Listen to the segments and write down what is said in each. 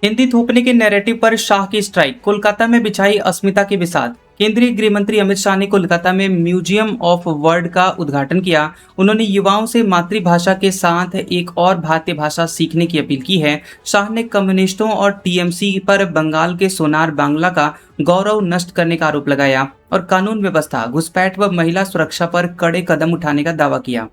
हिंदी थोपने के नैरेटिव पर शाह की स्ट्राइक, कोलकाता में बिछाई अस्मिता की बिसात। केंद्रीय गृह मंत्री अमित शाह ने कोलकाता में म्यूजियम ऑफ वर्ड का उद्घाटन किया। उन्होंने युवाओं से मातृभाषा के साथ एक और भारतीय भाषा सीखने की अपील की है। शाह ने कम्युनिस्टों और टीएमसी पर बंगाल के सोनार बांग्ला का गौरव नष्ट करने का आरोप लगाया और कानून व्यवस्था, घुसपैठ व महिला सुरक्षा पर कड़े कदम उठाने का दावा किया।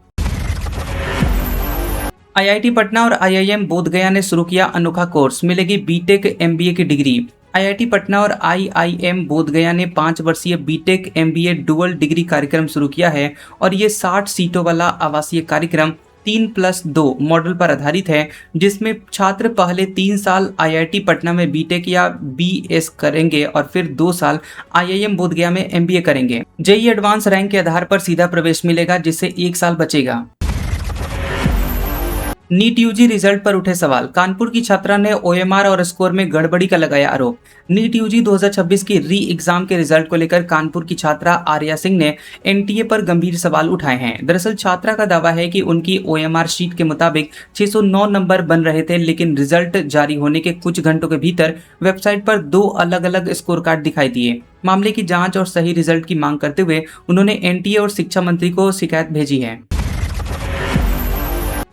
आईआईटी पटना और आईआईएम बोधगया ने शुरू किया अनोखा कोर्स, मिलेगी बीटेक एमबीए की डिग्री। आईआईटी पटना और आईआईएम बोधगया ने 5 वर्षीय बीटेक एमबीए डुअल डिग्री कार्यक्रम शुरू किया है और ये 60 सीटों वाला आवासीय कार्यक्रम 3+2 मॉडल पर आधारित है, जिसमें छात्र पहले 3 साल आईआईटी पटना में बीटेक या बीएस करेंगे और फिर 2 साल आईआईएम बोधगया में एमबीए करेंगे। जेईई एडवांस रैंक के आधार पर सीधा प्रवेश मिलेगा, जिससे 1 साल बचेगा। नीट यूजी रिजल्ट पर उठे सवाल, कानपुर की छात्रा ने ओएमआर और स्कोर में गड़बड़ी का लगाया आरोप। नीट यूजी 2026 की री एग्जाम के रिजल्ट को लेकर कानपुर की छात्रा आर्या सिंह ने एनटीए पर गंभीर सवाल उठाए हैं। दरअसल छात्रा का दावा है कि उनकी ओएमआर शीट के मुताबिक 609 नंबर बन रहे थे, लेकिन रिजल्ट जारी होने के कुछ घंटों के भीतर वेबसाइट पर 2 अलग अलग स्कोर कार्ड दिखाई दिए। मामले की जाँच और सही रिजल्ट की मांग करते हुए उन्होंने एनटीए और शिक्षा मंत्री को शिकायत भेजी है।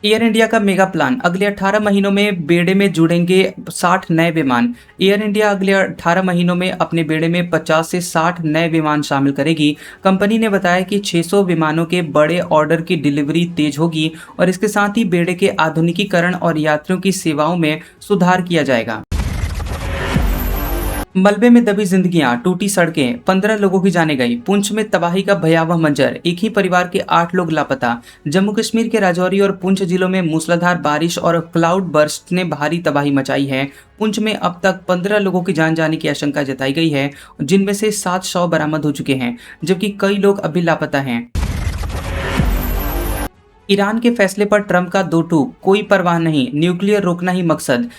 एयर इंडिया का मेगा प्लान, अगले 18 महीनों में बेड़े में जुड़ेंगे 60 नए विमान। एयर इंडिया अगले 18 महीनों में अपने बेड़े में 50 से 60 नए विमान शामिल करेगी। कंपनी ने बताया कि 600 विमानों के बड़े ऑर्डर की डिलीवरी तेज होगी और इसके साथ ही बेड़े के आधुनिकीकरण और यात्रियों की सेवाओं में सुधार किया जाएगा। मलबे में दबी जिंदगियां, टूटी सड़कें, 15 लोगों की जानें गई। पुंछ में तबाही का भयावह मंजर, एक ही परिवार के 8 लोग लापता। जम्मू कश्मीर के राजौरी और पुंछ जिलों में मूसलाधार बारिश और क्लाउड बर्स्ट ने भारी तबाही मचाई है। पुंछ में अब तक 15 लोगों की जान जाने की आशंका जताई गई है, जिनमें से 7 शव बरामद हो चुके हैं, जबकि कई लोग अभी लापता हैं। ईरान के फैसले पर ट्रंप का दो टूक, कोई परवाह नहीं, न्यूक्लियर रोकना ही मकसद।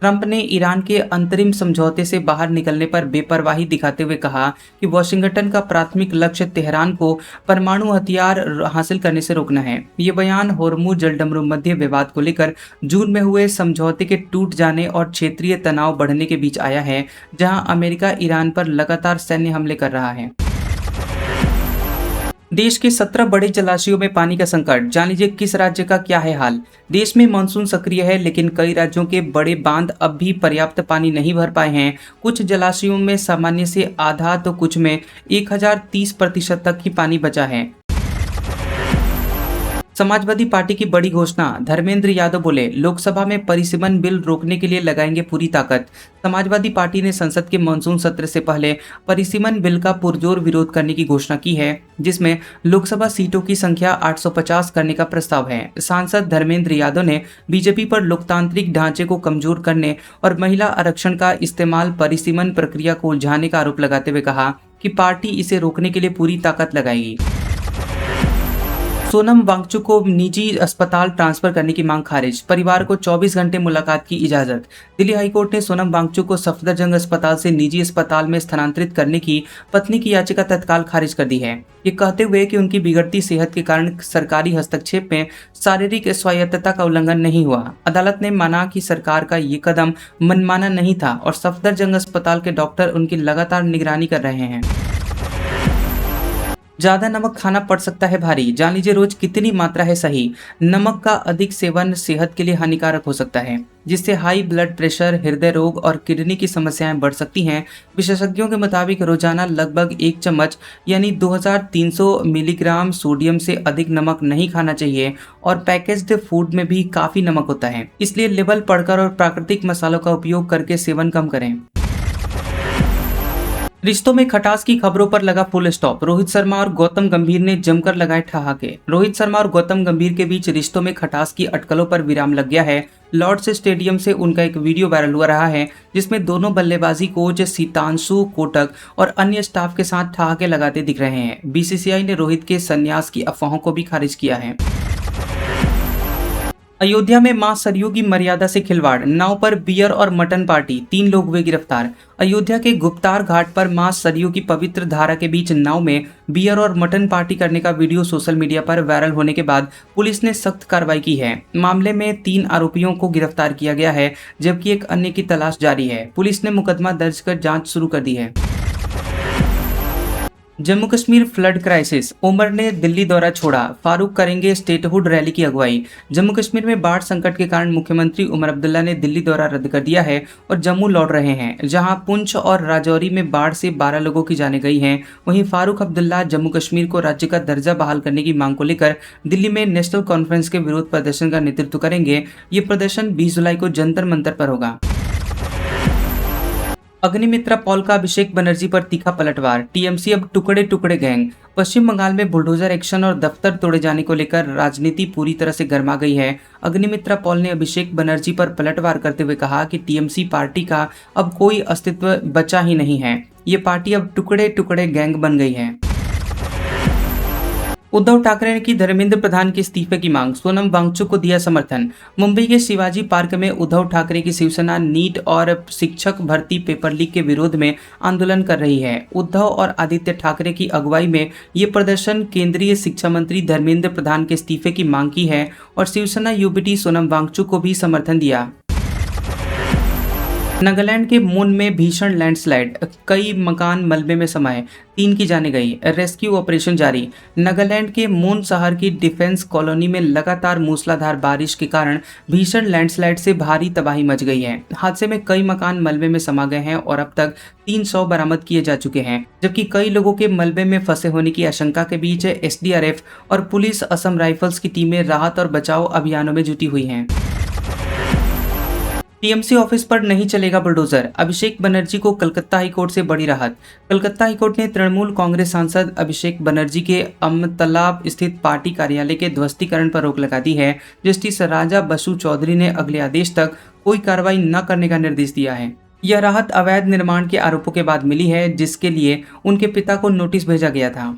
ट्रंप ने ईरान के अंतरिम समझौते से बाहर निकलने पर बेपरवाही दिखाते हुए कहा कि वाशिंगटन का प्राथमिक लक्ष्य तेहरान को परमाणु हथियार हासिल करने से रोकना है। ये बयान होर्मुज जलडमरू मध्य विवाद को लेकर जून में हुए समझौते के टूट जाने और क्षेत्रीय तनाव बढ़ने के बीच आया है, जहां अमेरिका ईरान पर लगातार सैन्य हमले कर रहा है। देश के 17 बड़े जलाशयों में पानी का संकट, जान लीजिए किस राज्य का क्या है हाल। देश में मानसून सक्रिय है, लेकिन कई राज्यों के बड़े बांध अब भी पर्याप्त पानी नहीं भर पाए हैं। कुछ जलाशयों में सामान्य से आधा तो कुछ में 1030% तक ही पानी बचा है। समाजवादी पार्टी की बड़ी घोषणा, धर्मेंद्र यादव बोले लोकसभा में परिसीमन बिल रोकने के लिए लगाएंगे पूरी ताकत। समाजवादी पार्टी ने संसद के मानसून सत्र से पहले परिसीमन बिल का पुरजोर विरोध करने की घोषणा की है, जिसमें लोकसभा सीटों की संख्या 850 करने का प्रस्ताव है। सांसद धर्मेंद्र यादव ने बीजेपी पर लोकतांत्रिक ढांचे को कमजोर करने और महिला आरक्षण का इस्तेमाल परिसीमन प्रक्रिया को उलझाने का आरोप लगाते हुए कहा कि पार्टी इसे रोकने के लिए पूरी ताकत लगाएगी। सोनम वांगचुक को निजी अस्पताल ट्रांसफर करने की मांग खारिज, परिवार को 24 घंटे मुलाकात की इजाजत। दिल्ली हाईकोर्ट ने सोनम वांगचुक को सफदरजंग अस्पताल से निजी अस्पताल में स्थानांतरित करने की पत्नी की याचिका तत्काल खारिज कर दी है, ये कहते हुए कि उनकी बिगड़ती सेहत के कारण सरकारी हस्तक्षेप में शारीरिक स्वायत्तता का उल्लंघन नहीं हुआ। अदालत ने माना कि सरकार का ये कदम मनमाना नहीं था और सफदरजंग अस्पताल के डॉक्टर उनकी लगातार निगरानी कर रहे हैं। ज्यादा नमक खाना पड़ सकता है भारी, जान लीजिए रोज कितनी मात्रा है सही। नमक का अधिक सेवन सेहत के लिए हानिकारक हो सकता है, जिससे हाई ब्लड प्रेशर, हृदय रोग और किडनी की समस्याएं बढ़ सकती हैं। विशेषज्ञों के मुताबिक रोजाना लगभग 1 चम्मच यानी 2300 मिलीग्राम सोडियम से अधिक नमक नहीं खाना चाहिए और पैकेज्ड फूड में भी काफी नमक होता है, इसलिए लेबल पढ़कर और प्राकृतिक मसालों का उपयोग करके सेवन कम करें। रिश्तों में खटास की खबरों पर लगा फुल स्टॉप, रोहित शर्मा और गौतम गंभीर ने जमकर लगाए ठहाके। रोहित शर्मा और गौतम गंभीर के बीच रिश्तों में खटास की अटकलों पर विराम लग गया है। लॉर्ड्स स्टेडियम से उनका एक वीडियो वायरल हो रहा है, जिसमें दोनों बल्लेबाजी कोच सीतांशु कोटक और अन्य स्टाफ के साथ ठहाके लगाते दिख रहे हैं। बीसीसीआई ने रोहित के संन्यास की अफवाहों को भी खारिज किया है। अयोध्या में मां सरयू की मर्यादा से खिलवाड़, नाव पर बियर और मटन पार्टी, 3 लोग हुए गिरफ्तार। अयोध्या के गुप्तार घाट पर मां सरयू की पवित्र धारा के बीच नाव में बियर और मटन पार्टी करने का वीडियो सोशल मीडिया पर वायरल होने के बाद पुलिस ने सख्त कार्रवाई की है। मामले में 3 आरोपियों को गिरफ्तार किया गया है, जबकि एक अन्य की तलाश जारी है। पुलिस ने मुकदमा दर्ज कर जांच शुरू कर दी है। जम्मू कश्मीर फ्लड क्राइसिस, उमर ने दिल्ली दौरा छोड़ा, फारूक करेंगे स्टेटहुड रैली की अगुवाई। जम्मू कश्मीर में बाढ़ संकट के कारण मुख्यमंत्री उमर अब्दुल्ला ने दिल्ली दौरा रद्द कर दिया है और जम्मू लौट रहे हैं, जहां पुंछ और राजौरी में बाढ़ से 12 लोगों की जानें गई हैं। वहीं फारूक अब्दुल्ला जम्मू कश्मीर को राज्य का दर्जा बहाल करने की मांग को लेकर दिल्ली में नेशनल कॉन्फ्रेंस के विरोध प्रदर्शन का नेतृत्व करेंगे। ये प्रदर्शन 20 जुलाई को जंतर मंतर पर होगा। अग्निमित्रा पॉल का अभिषेक बनर्जी पर तीखा पलटवार, टीएमसी अब टुकड़े टुकड़े गैंग। पश्चिम बंगाल में बुलडोजर एक्शन और दफ्तर तोड़े जाने को लेकर राजनीति पूरी तरह से गर्मा गई है। अग्निमित्रा पॉल ने अभिषेक बनर्जी पर पलटवार करते हुए कहा कि टीएमसी पार्टी का अब कोई अस्तित्व बचा ही नहीं है, ये पार्टी अब टुकड़े टुकड़े गैंग बन गई है। उद्धव ठाकरे ने की धर्मेंद्र प्रधान के इस्तीफे की मांग, सोनम वांगचुक को दिया समर्थन। मुंबई के शिवाजी पार्क में उद्धव ठाकरे की शिवसेना नीट और शिक्षक भर्ती पेपर लीक के विरोध में आंदोलन कर रही है। उद्धव और आदित्य ठाकरे की अगुवाई में ये प्रदर्शन केंद्रीय शिक्षा मंत्री धर्मेंद्र प्रधान के इस्तीफे की मांग की है और शिवसेना यूबीटी सोनम वांगचुक को भी समर्थन दिया। नागालैंड के मून में भीषण लैंडस्लाइड, कई मकान मलबे में समाये, 3 की जाने गई, रेस्क्यू ऑपरेशन जारी। नागालैंड के मून शहर की डिफेंस कॉलोनी में लगातार मूसलाधार बारिश के कारण भीषण लैंडस्लाइड से भारी तबाही मच गई है। हादसे में कई मकान मलबे में समा गए हैं और अब तक 300 बरामद किए जा चुके हैं, जबकि कई लोगों के मलबे में फंसे होने की आशंका के बीच एसडीआरएफ और पुलिस, असम राइफल्स की टीमें राहत और बचाव अभियानों में जुटी हुई हैं। टीएमसी ऑफिस पर नहीं चलेगा बुलडोजर, अभिषेक बनर्जी को कलकत्ता हाईकोर्ट से बड़ी राहत। कलकत्ता हाईकोर्ट ने तृणमूल कांग्रेस सांसद अभिषेक बनर्जी के अमतला स्थित पार्टी कार्यालय के ध्वस्तीकरण पर रोक लगा दी है। जस्टिस राजा बसु चौधरी ने अगले आदेश तक कोई कार्रवाई न करने का निर्देश दिया है। यह राहत अवैध निर्माण के आरोपों के बाद मिली है, जिसके लिए उनके पिता को नोटिस भेजा गया था।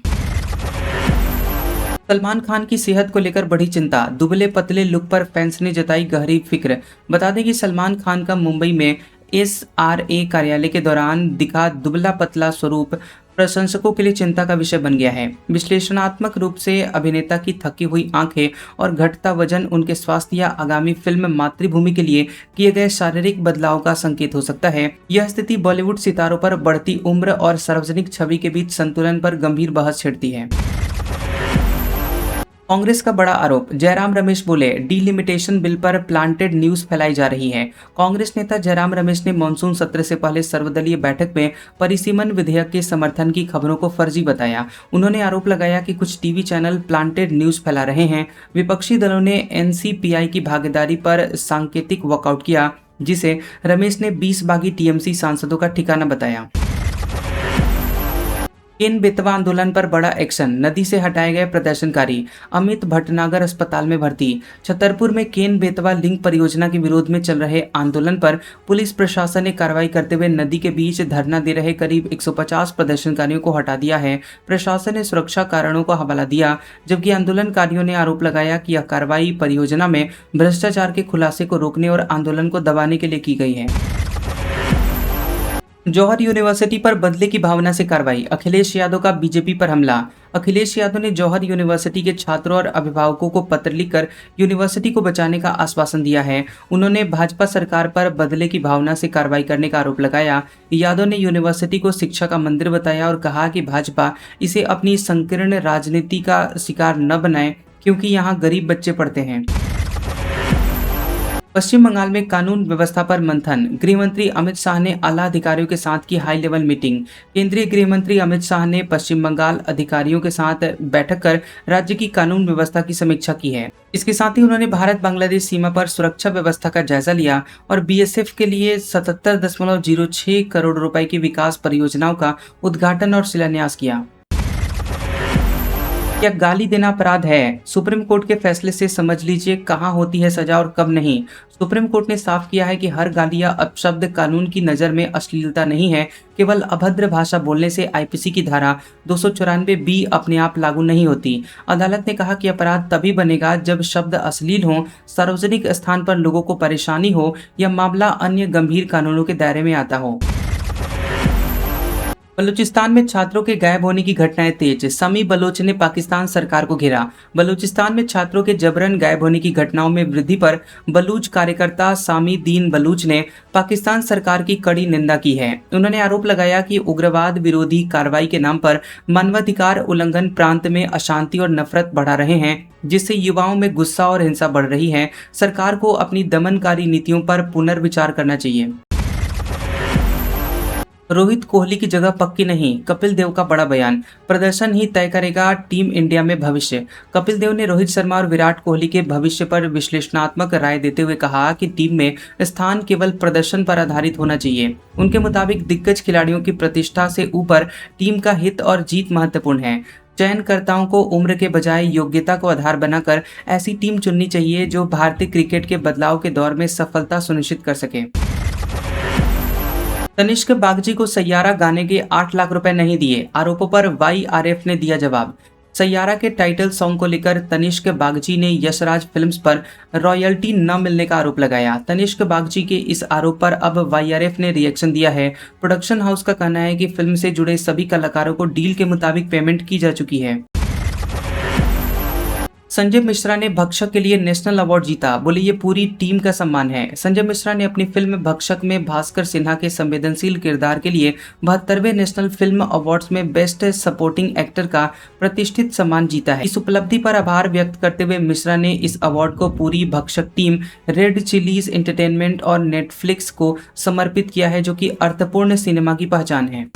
सलमान खान की सेहत को लेकर बढ़ी चिंता, दुबले पतले लुक पर फैंस ने जताई गहरी फिक्र। बता दें कि सलमान खान का मुंबई में एसआरए कार्यालय के दौरान दिखा दुबला पतला स्वरूप प्रशंसकों के लिए चिंता का विषय बन गया है। विश्लेषणात्मक रूप से अभिनेता की थकी हुई आंखें और घटता वजन उनके स्वास्थ्य या आगामी फिल्म मातृभूमि के लिए किए गए शारीरिक बदलाव का संकेत हो सकता है। यह स्थिति बॉलीवुड सितारों पर बढ़ती उम्र और सार्वजनिक छवि के बीच संतुलन पर गंभीर बहस छेड़ती है। कांग्रेस का बड़ा आरोप, जयराम रमेश बोले डिलिमिटेशन बिल पर प्लांटेड न्यूज फैलाई जा रही है। कांग्रेस नेता जयराम रमेश ने मानसून सत्र से पहले सर्वदलीय बैठक में परिसीमन विधेयक के समर्थन की खबरों को फर्जी बताया। उन्होंने आरोप लगाया कि कुछ टीवी चैनल प्लांटेड न्यूज फैला रहे हैं। विपक्षी दलों ने एनसीपीआई की भागीदारी पर सांकेतिक वॉकआउट किया, जिसे रमेश ने 20 बागी टीएमसी सांसदों का ठिकाना बताया। केन बेतवा आंदोलन पर बड़ा एक्शन, नदी से हटाए गए प्रदर्शनकारी, अमित भटनागर अस्पताल में भर्ती। छतरपुर में केन बेतवा लिंक परियोजना के विरोध में चल रहे आंदोलन पर पुलिस प्रशासन ने कार्रवाई करते हुए नदी के बीच धरना दे रहे करीब 150 प्रदर्शनकारियों को हटा दिया है। प्रशासन ने सुरक्षा कारणों का हवाला दिया, जबकि आंदोलनकारियों ने आरोप लगाया कि यह कार्रवाई परियोजना में भ्रष्टाचार के खुलासे को रोकने और आंदोलन को दबाने के लिए की गई है। जौहर यूनिवर्सिटी पर बदले की भावना से कार्रवाई, अखिलेश यादव का बीजेपी पर हमला। अखिलेश यादव ने जौहर यूनिवर्सिटी के छात्रों और अभिभावकों को पत्र लिखकर यूनिवर्सिटी को बचाने का आश्वासन दिया है। उन्होंने भाजपा सरकार पर बदले की भावना से कार्रवाई करने का आरोप लगाया। यादव ने यूनिवर्सिटी को शिक्षा का मंदिर बताया और कहा कि भाजपा इसे अपनी संकीर्ण राजनीति का शिकार न बनाए, क्योंकि यहाँ गरीब बच्चे पढ़ते हैं। पश्चिम बंगाल में कानून व्यवस्था पर मंथन, गृह मंत्री अमित शाह ने आला अधिकारियों के साथ की हाई लेवल मीटिंग। केंद्रीय गृह मंत्री अमित शाह ने पश्चिम बंगाल अधिकारियों के साथ बैठक कर राज्य की कानून व्यवस्था की समीक्षा की है। इसके साथ ही उन्होंने भारत बांग्लादेश सीमा पर सुरक्षा व्यवस्था का जायजा लिया और बीएसएफ के लिए 77.06 करोड़ रुपए की विकास परियोजनाओं का उद्घाटन और शिलान्यास किया। क्या गाली देना अपराध है? सुप्रीम कोर्ट के फैसले से समझ लीजिए कहाँ होती है सजा और कब नहीं। सुप्रीम कोर्ट ने साफ किया है कि हर गाली या अपशब्द कानून की नज़र में अश्लीलता नहीं है। केवल अभद्र भाषा बोलने से आईपीसी की धारा 294 बी अपने आप लागू नहीं होती। अदालत ने कहा कि अपराध तभी बनेगा जब शब्द अश्लील हों, सार्वजनिक स्थान पर लोगों को परेशानी हो या मामला अन्य गंभीर कानूनों के दायरे में आता हो। बलूचिस्तान में छात्रों के गायब होने की घटनाएं तेज। समी बलोच ने पाकिस्तान सरकार को घेरा। बलूचिस्तान में छात्रों के जबरन गायब होने की घटनाओं में वृद्धि पर बलूच कार्यकर्ता सामी दीन बलूच ने पाकिस्तान सरकार की कड़ी निंदा की है। उन्होंने आरोप लगाया कि उग्रवाद विरोधी कार्रवाई के नाम पर मानवाधिकार उल्लंघन प्रांत में अशांति और नफरत बढ़ा रहे हैं, जिससे युवाओं में गुस्सा और हिंसा बढ़ रही है। सरकार को अपनी दमनकारी नीतियों पर पुनर्विचार करना चाहिए। रोहित कोहली की जगह पक्की नहीं, कपिल देव का बड़ा बयान। प्रदर्शन ही तय करेगा टीम इंडिया में भविष्य। कपिल देव ने रोहित शर्मा और विराट कोहली के भविष्य पर विश्लेषणात्मक राय देते हुए कहा कि टीम में स्थान केवल प्रदर्शन पर आधारित होना चाहिए। उनके मुताबिक दिग्गज खिलाड़ियों की प्रतिष्ठा से ऊपर टीम का हित और जीत महत्वपूर्ण है। चयनकर्ताओं को उम्र के बजाय योग्यता को आधार बनाकर ऐसी टीम चुननी चाहिए जो भारतीय क्रिकेट के बदलाव के दौर में सफलता सुनिश्चित कर सके। तनिष्क बागची को सैयारा गाने के 8 लाख रुपए नहीं दिए, आरोपों पर वाईआरएफ ने दिया जवाब। सैयारा के टाइटल सॉन्ग को लेकर तनिष्क बागची ने यशराज फिल्म्स पर रॉयल्टी न मिलने का आरोप लगाया। तनिष्क बागची के इस आरोप पर अब वाईआरएफ ने रिएक्शन दिया है। प्रोडक्शन हाउस का कहना है कि फिल्म से जुड़े सभी कलाकारों को डील के मुताबिक पेमेंट की जा चुकी है। संजय मिश्रा ने भक्षक के लिए नेशनल अवार्ड जीता, बोले ये पूरी टीम का सम्मान है। संजय मिश्रा ने अपनी फिल्म भक्षक में भास्कर सिन्हा के संवेदनशील किरदार के लिए 72वें नेशनल फिल्म अवार्ड्स में बेस्ट सपोर्टिंग एक्टर का प्रतिष्ठित सम्मान जीता है। इस उपलब्धि पर आभार व्यक्त करते हुए मिश्रा ने इस अवार्ड को पूरी भक्षक टीम, रेड चिलीज एंटरटेनमेंट और नेटफ्लिक्स को समर्पित किया है, जो कि अर्थपूर्ण सिनेमा की पहचान है।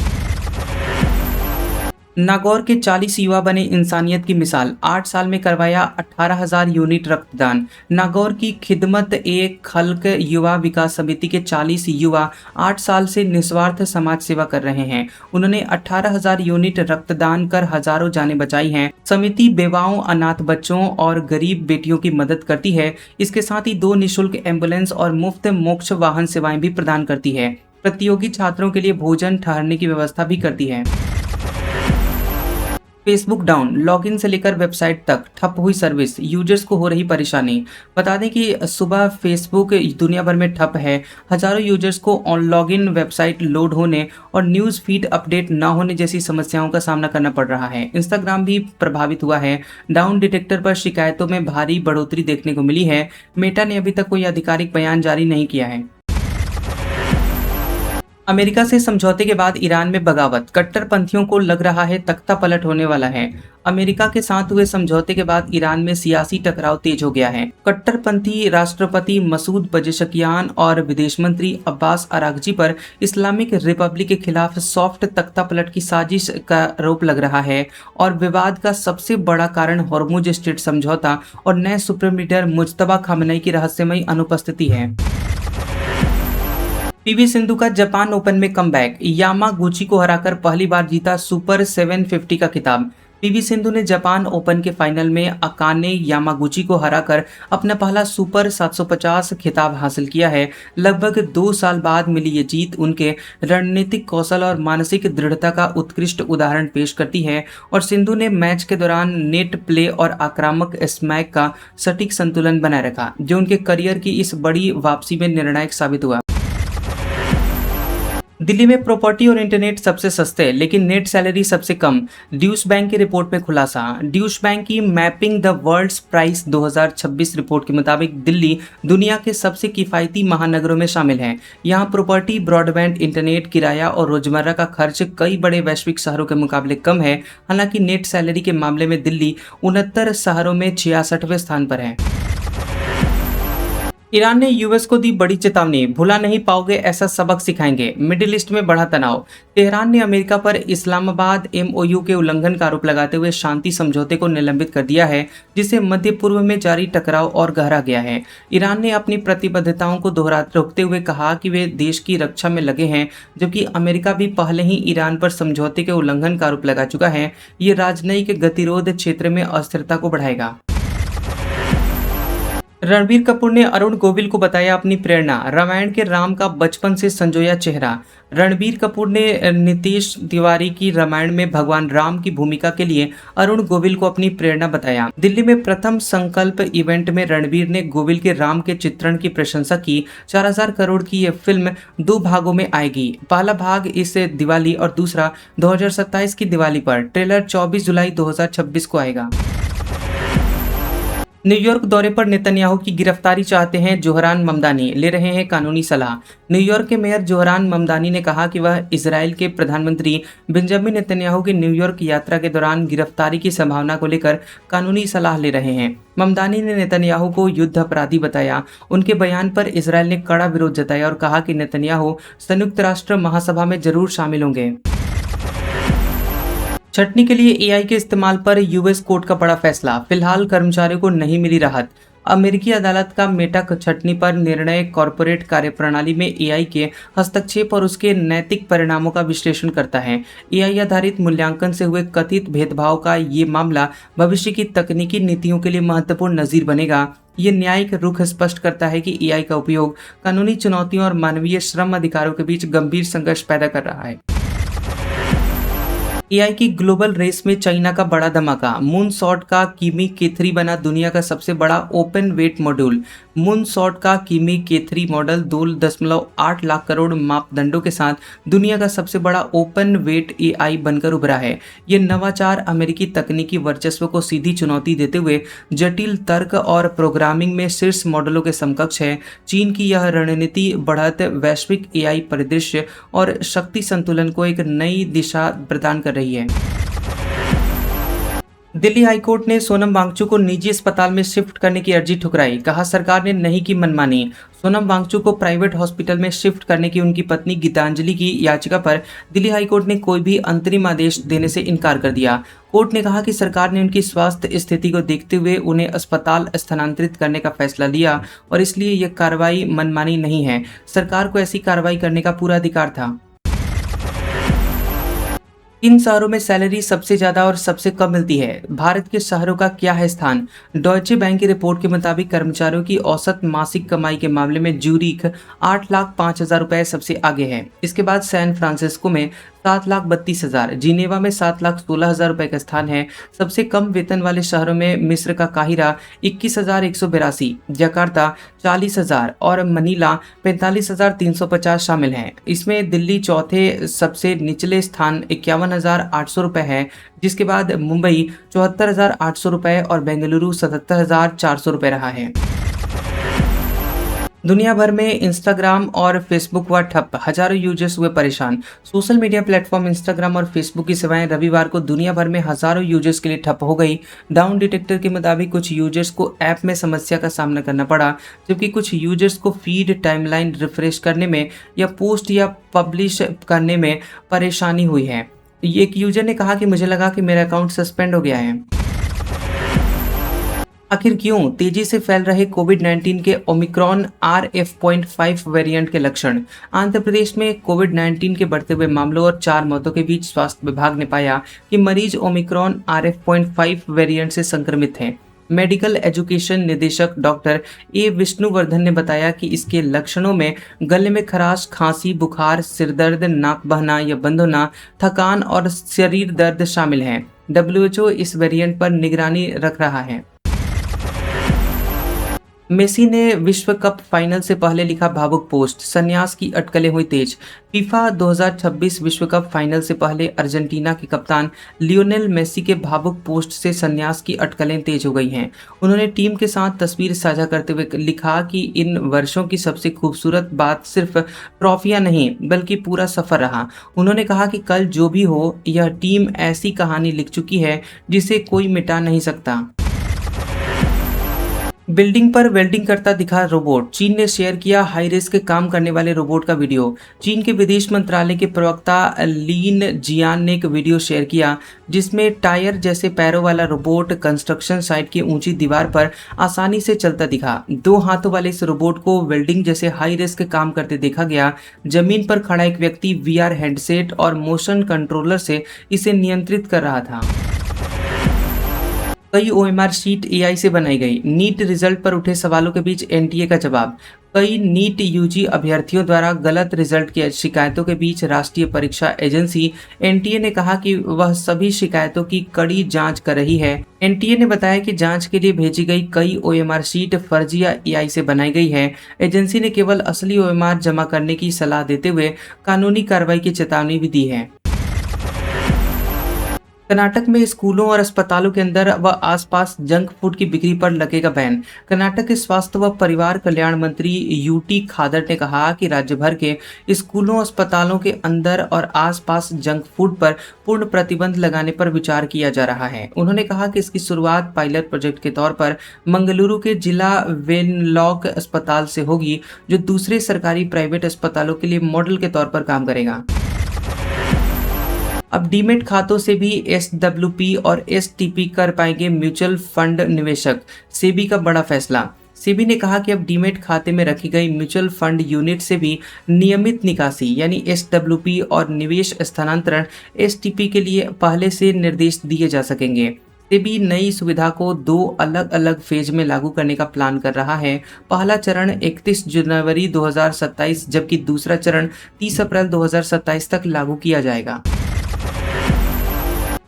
नागौर के 40 युवा बने इंसानियत की मिसाल। 8 साल में करवाया 18,000 यूनिट रक्तदान। नागौर की खिदमत ए खल्क युवा विकास समिति के 40 युवा 8 साल से निस्वार्थ समाज सेवा कर रहे हैं। उन्होंने 18,000 यूनिट रक्तदान कर हजारों जानें बचाई हैं। समिति बेवाओं, अनाथ बच्चों और गरीब बेटियों की मदद करती है। इसके साथ ही 2 निःशुल्क एम्बुलेंस और मुफ्त मोक्ष वाहन सेवाएं भी प्रदान करती है। प्रतियोगी छात्रों के लिए भोजन ठहरने की व्यवस्था भी करती है। फेसबुक डाउन, लॉगिन से लेकर वेबसाइट तक ठप हुई सर्विस, यूजर्स को हो रही परेशानी। बता दें कि सुबह फेसबुक दुनिया भर में ठप है। हजारों यूजर्स को लॉगिन, वेबसाइट लोड होने और न्यूज़ फीड अपडेट न होने जैसी समस्याओं का सामना करना पड़ रहा है। इंस्टाग्राम भी प्रभावित हुआ है। डाउन डिटेक्टर पर शिकायतों में भारी बढ़ोतरी देखने को मिली है। मेटा ने अभी तक कोई आधिकारिक बयान जारी नहीं किया है। अमेरिका से समझौते के बाद ईरान में बगावत, कट्टरपंथियों को लग रहा है तख्ता पलट होने वाला है। अमेरिका के साथ हुए समझौते के बाद ईरान में सियासी टकराव तेज हो गया है। कट्टरपंथी राष्ट्रपति मसूद पजेशकियान और विदेश मंत्री अब्बास अरागची पर इस्लामिक रिपब्लिक के खिलाफ सॉफ्ट तख्ता पलट की साजिश का आरोप लग रहा है और विवाद का सबसे बड़ा कारण हॉर्मुज स्ट्रेट समझौता और नए सुप्रीम लीडर मुज्तबा खामेनी की रहस्यमयी अनुपस्थिति है। पीवी सिंधु का जापान ओपन में कमबैक, यामागुची को हराकर पहली बार जीता सुपर 750 का खिताब। पीवी सिंधु ने जापान ओपन के फाइनल में अकाने यामागुची को हराकर अपना पहला सुपर 750 खिताब हासिल किया है। लगभग 2 साल बाद मिली ये जीत उनके रणनीतिक कौशल और मानसिक दृढ़ता का उत्कृष्ट उदाहरण पेश करती है और सिंधु ने मैच के दौरान नेट प्ले और आक्रामक स्मैक का सटीक संतुलन बनाए रखा, जो उनके करियर की इस बड़ी वापसी में निर्णायक साबित हुआ। दिल्ली में प्रॉपर्टी और इंटरनेट सबसे सस्ते लेकिन नेट सैलरी सबसे कम, ड्यूश बैंक की रिपोर्ट में खुलासा। ड्यूश बैंक की mapping the world's price 2026 report के मुताबिक दिल्ली दुनिया के सबसे किफ़ायती महानगरों में शामिल है। यहाँ प्रॉपर्टी, ब्रॉडबैंड, इंटरनेट, किराया और रोजमर्रा का खर्च कई बड़े वैश्विक शहरों के मुकाबले कम है। हालांकि नेट सैलरी के मामले में दिल्ली 69 शहरों में 66वें स्थान पर है। ईरान ने यूएस को दी बड़ी चेतावनी, भुला नहीं पाओगे ऐसा सबक सिखाएंगे। मिडिल ईस्ट में बढ़ा तनाव। तेहरान ने अमेरिका पर इस्लामाबाद एमओयू के उल्लंघन का आरोप लगाते हुए शांति समझौते को निलंबित कर दिया है, जिससे मध्य पूर्व में जारी टकराव और गहरा गया है। ईरान ने अपनी प्रतिबद्धताओं को रोकते हुए कहा कि वे देश की रक्षा में लगे हैं, जबकि अमेरिका भी पहले ही ईरान पर समझौते के उल्लंघन का आरोप लगा चुका है। ये राजनयिक गतिरोध क्षेत्र में अस्थिरता को बढ़ाएगा। रणबीर कपूर ने अरुण गोविल को बताया अपनी प्रेरणा, रामायण के राम का बचपन से संजोया चेहरा। रणबीर कपूर ने नीतीश तिवारी की रामायण में भगवान राम की भूमिका के लिए अरुण गोविल को अपनी प्रेरणा बताया। दिल्ली में प्रथम संकल्प इवेंट में रणबीर ने गोविल के राम के चित्रण की प्रशंसा की। 4000 करोड़ की यह फिल्म 2 भागों में आएगी। पहला भाग इस दिवाली और दूसरा 2027 की दिवाली पर। ट्रेलर 24 जुलाई 2026 को आएगा। न्यूयॉर्क दौरे पर नेतन्याहू की गिरफ्तारी चाहते हैं जोहरान ममदानी, ले रहे हैं कानूनी सलाह। न्यूयॉर्क के मेयर जोहरान ममदानी ने कहा कि वह इजराइल के प्रधानमंत्री बेंजामिन नेतन्याहू की न्यूयॉर्क यात्रा के दौरान गिरफ्तारी की संभावना को लेकर कानूनी सलाह ले रहे हैं। ममदानी ने नेतन्याहू को युद्ध अपराधी बताया। उनके बयान पर इजराइल ने कड़ा विरोध जताया और कहा कि नेतन्याहू संयुक्त राष्ट्र महासभा में जरूर शामिल होंगे। छटनी के लिए एआई के इस्तेमाल पर यूएस कोर्ट का बड़ा फैसला, फिलहाल कर्मचारियों को नहीं मिली राहत। अमेरिकी अदालत का मेटा छटनी पर निर्णय कॉरपोरेट कार्यप्रणाली में एआई के हस्तक्षेप और उसके नैतिक परिणामों का विश्लेषण करता है। एआई आधारित मूल्यांकन से हुए कथित भेदभाव का ये मामला भविष्य की तकनीकी नीतियों के लिए महत्वपूर्ण नजीर बनेगा। ये न्यायिक रुख स्पष्ट करता है कि एआई का उपयोग कानूनी चुनौतियों और मानवीय श्रम अधिकारों के बीच गंभीर संघर्ष पैदा कर रहा है। एआई की ग्लोबल रेस में चाइना का बड़ा धमाका, मूनसॉट का किमी K3 बना दुनिया का सबसे बड़ा ओपन वेट मॉड्यूल। मूनसॉट का किमी K3 मॉडल 2.8 लाख करोड़ मापदंडों के साथ दुनिया का सबसे बड़ा ओपन वेट एआई बनकर उभरा है। ये नवाचार अमेरिकी तकनीकी वर्चस्व को सीधी चुनौती देते हुए जटिल तर्क और प्रोग्रामिंग में शीर्ष मॉडलों के समकक्ष है। चीन की यह रणनीति बढ़त वैश्विक एआई परिदृश्य और शक्ति संतुलन को एक नई दिशा प्रदान कर रही है। दिल्ली हाईकोर्ट ने सोनम वांगचुक को निजी अस्पताल में शिफ्ट करने की अर्जी ठुकराई, कहा सरकार ने नहीं की मनमानी। सोनम वांगचुक को प्राइवेट हॉस्पिटल में शिफ्ट करने की उनकी पत्नी गीतांजलि की याचिका पर दिल्ली हाईकोर्ट ने कोई भी अंतरिम आदेश देने से इनकार कर दिया। कोर्ट ने कहा कि सरकार ने उनकी स्वास्थ्य स्थिति को देखते हुए उन्हें अस्पताल स्थानांतरित करने का फैसला लिया और इसलिए यह कार्रवाई मनमानी नहीं है। सरकार को ऐसी कार्रवाई करने का पूरा अधिकार था। इन शहरों में सैलरी सबसे ज्यादा और सबसे कम मिलती है। भारत के शहरों का क्या है स्थान? डॉयचे बैंक की रिपोर्ट के मुताबिक कर्मचारियों की औसत मासिक कमाई के मामले में ज्यूरिख 8,05,000 रुपए सबसे आगे है। इसके बाद सैन फ्रांसिस्को में 7,32,000, जिनेवा में 7,16,000 रुपए का स्थान है। सबसे कम वेतन वाले शहरों में मिस्र का काहिरा 21,182, जकार्ता 40,000 और मनीला 45,350 शामिल हैं। इसमें दिल्ली चौथे सबसे निचले स्थान 51,800 रुपए है, जिसके बाद मुंबई 74,800 रुपए और बेंगलुरु 77,400 रुपए रहा है। दुनिया भर में इंस्टाग्राम और फेसबुक हुआ ठप, हजारों यूजर्स हुए परेशान। सोशल मीडिया प्लेटफॉर्म इंस्टाग्राम और फेसबुक की सेवाएं रविवार को दुनिया भर में हजारों यूजर्स के लिए ठप हो गई। डाउन डिटेक्टर के मुताबिक कुछ यूजर्स को ऐप में समस्या का सामना करना पड़ा, जबकि कुछ यूजर्स को फीड टाइमलाइन रिफ्रेश करने में या पोस्ट या पब्लिश करने में परेशानी हुई है। एक यूजर ने कहा कि मुझे लगा कि मेरा अकाउंट सस्पेंड हो गया है। आखिर क्यों? तेजी से फैल रहे कोविड-19 के ओमिक्रॉन RF.5 वेरिएंट के लक्षण। आंध्र प्रदेश में कोविड-19 के बढ़ते हुए मामलों और 4 मौतों के बीच स्वास्थ्य विभाग ने पाया कि मरीज ओमिक्रॉन RF.5 वेरिएंट से संक्रमित हैं। मेडिकल एजुकेशन निदेशक डॉक्टर ए विष्णुवर्धन ने बताया कि इसके लक्षणों में गले में खराश, खांसी, बुखार, सिरदर्द, नाक बहना या बंद होना, थकान और शरीर दर्द शामिल हैं। WHO इस वेरिएंट पर निगरानी रख रहा है। मेसी ने विश्व कप फाइनल से पहले लिखा भावुक पोस्ट, संन्यास की अटकलें हुई तेज। फीफा 2026 विश्व कप फाइनल से पहले अर्जेंटीना के कप्तान लियोनेल मेसी के भावुक पोस्ट से संन्यास की अटकलें तेज हो गई हैं। उन्होंने टीम के साथ तस्वीर साझा करते हुए लिखा कि इन वर्षों की सबसे खूबसूरत बात सिर्फ ट्रॉफियां नहीं बल्कि पूरा सफर रहा। उन्होंने कहा कि कल जो भी हो, यह टीम ऐसी कहानी लिख चुकी है जिसे कोई मिटा नहीं सकता। बिल्डिंग पर वेल्डिंग करता दिखा रोबोट। चीन ने शेयर किया हाई रिस्क काम करने वाले रोबोट का वीडियो। चीन के विदेश मंत्रालय के प्रवक्ता लीन जियान ने एक वीडियो शेयर किया जिसमें टायर जैसे पैरों वाला रोबोट कंस्ट्रक्शन साइट की ऊंची दीवार पर आसानी से चलता दिखा। 2 हाथों वाले इस रोबोट को वेल्डिंग जैसे हाई रिस्क काम करते देखा गया। जमीन पर खड़ा एक व्यक्ति वीआर हेडसेट और मोशन कंट्रोलर से इसे नियंत्रित कर रहा था। कई ओएमआर शीट एआई से बनाई गई। नीट रिजल्ट पर उठे सवालों के बीच एनटीए का जवाब। कई नीट यूजी अभ्यर्थियों द्वारा गलत रिजल्ट की शिकायतों के बीच राष्ट्रीय परीक्षा एजेंसी एनटीए ने कहा कि वह सभी शिकायतों की कड़ी जांच कर रही है। एनटीए ने बताया कि जांच के लिए भेजी गई कई ओएमआर शीट फर्जी या एआई से बनाई गई है। एजेंसी ने केवल असली ओएमआर जमा करने की सलाह देते हुए कानूनी कार्रवाई की चेतावनी भी दी है। कर्नाटक में स्कूलों और अस्पतालों के अंदर व आसपास जंक फूड की बिक्री पर लगेगा बैन। कर्नाटक के स्वास्थ्य व परिवार कल्याण मंत्री यूटी खादर ने कहा कि राज्य भर के स्कूलों अस्पतालों के अंदर और आसपास जंक फूड पर पूर्ण प्रतिबंध लगाने पर विचार किया जा रहा है। उन्होंने कहा कि इसकी शुरुआत पायलट प्रोजेक्ट के तौर पर मंगलुरु के जिला वेनलॉक अस्पताल से होगी, जो दूसरे सरकारी प्राइवेट अस्पतालों के लिए मॉडल के तौर पर काम करेगा। अब डीमेट खातों से भी एसडब्ल्यूपी और एसटीपी कर पाएंगे म्यूचुअल फंड निवेशक। सेबी का बड़ा फैसला। सेबी ने कहा कि अब डीमेट खाते में रखी गई म्यूचुअल फंड यूनिट से भी नियमित निकासी यानी एसडब्ल्यूपी और निवेश स्थानांतरण एसटीपी के लिए पहले से निर्देश दिए जा सकेंगे। सेबी नई सुविधा को 2 अलग अलग फेज में लागू करने का प्लान कर रहा है। पहला चरण 31 जनवरी 2027 जबकि दूसरा चरण 30 अप्रैल 2027 तक लागू किया जाएगा।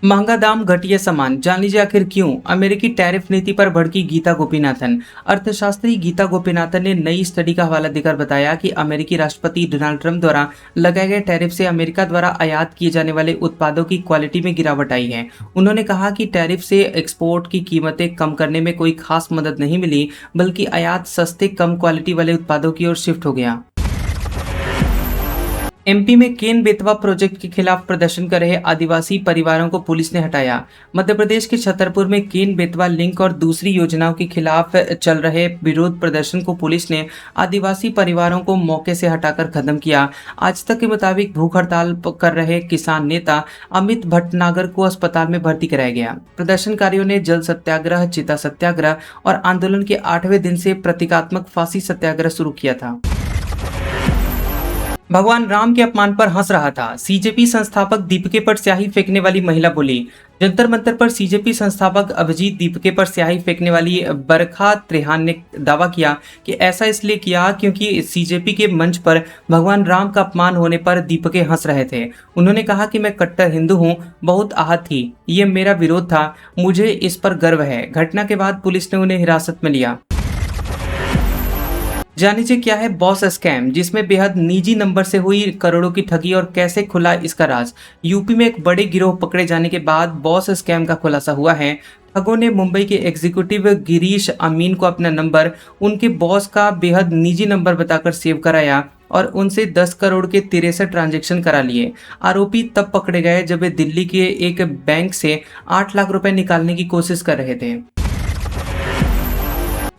महंगा दाम घटिया सामान, जान लीजिए आखिर क्यों। अमेरिकी टैरिफ नीति पर भड़की गीता गोपीनाथन। अर्थशास्त्री गीता गोपीनाथन ने नई स्टडी का हवाला देकर बताया कि अमेरिकी राष्ट्रपति डोनाल्ड ट्रंप द्वारा लगाए गए टैरिफ से अमेरिका द्वारा आयात किए जाने वाले उत्पादों की क्वालिटी में गिरावट आई है। उन्होंने कहा कि टैरिफ से एक्सपोर्ट की कीमतें कम करने में कोई खास मदद नहीं मिली, बल्कि आयात सस्ते कम क्वालिटी वाले उत्पादों की ओर शिफ्ट हो गया। एमपी में केन बेतवा प्रोजेक्ट के खिलाफ प्रदर्शन कर रहे आदिवासी परिवारों को पुलिस ने हटाया। मध्य प्रदेश के छतरपुर में केन बेतवा लिंक और दूसरी योजनाओं के खिलाफ चल रहे विरोध प्रदर्शन को पुलिस ने आदिवासी परिवारों को मौके से हटाकर खत्म किया। आज तक के मुताबिक भूख हड़ताल कर रहे किसान नेता अमित भटनागर को अस्पताल में भर्ती कराया गया। प्रदर्शनकारियों ने जल सत्याग्रह, चिता सत्याग्रह और आंदोलन के 8वें दिन से प्रतीकात्मक फांसी सत्याग्रह शुरू किया था। भगवान राम के अपमान पर हंस रहा था। सीजेपी संस्थापक दीपिके पर स्याही फेंकने वाली महिला बोली। जंतर मंतर पर सीजेपी संस्थापक अभिजीत दीपिके पर स्याही फेंकने वाली बरखा त्रेहान ने दावा किया कि ऐसा इसलिए किया क्योंकि सीजेपी के मंच पर भगवान राम का अपमान होने पर दीपिके हंस रहे थे। उन्होंने कहा कि मैं कट्टर हिंदू हूं, बहुत आहत थी, ये मेरा विरोध था, मुझे इस पर गर्व है। घटना के बाद पुलिस ने उन्हें हिरासत में लिया। जानिए क्या है बॉस स्कैम, जिसमें बेहद निजी नंबर से हुई करोड़ों की ठगी और कैसे खुला इसका राज। यूपी में एक बड़े गिरोह पकड़े जाने के बाद बॉस स्कैम का खुलासा हुआ है। ठगों ने मुंबई के एग्जीक्यूटिव गिरीश अमीन को अपना नंबर उनके बॉस का बेहद निजी नंबर बताकर सेव कराया और उनसे 10 करोड़ के 63 ट्रांजैक्शन करा लिए। आरोपी तब पकड़े गए जब वे दिल्ली के एक बैंक से 8 लाख रुपए निकालने की कोशिश कर रहे थे।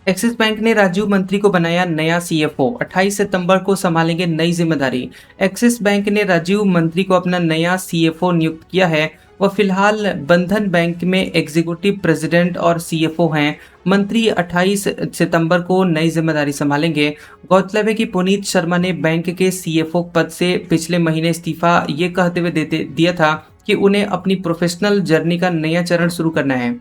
एक्सिस बैंक ने राजीव मंत्री को बनाया नया सीएफओ। 28 सितंबर को संभालेंगे नई जिम्मेदारी। एक्सिस बैंक ने राजीव मंत्री को अपना नया सीएफओ नियुक्त किया है। वह फिलहाल बंधन बैंक में एग्जीक्यूटिव प्रेसिडेंट और सीएफओ हैं। मंत्री 28 सितंबर को नई जिम्मेदारी संभालेंगे। गौरतलब है कि पुनीत शर्मा ने बैंक के सीएफओ पद से पिछले महीने इस्तीफा ये कहते हुए दिया था कि उन्हें अपनी प्रोफेशनल जर्नी का नया चरण शुरू करना है।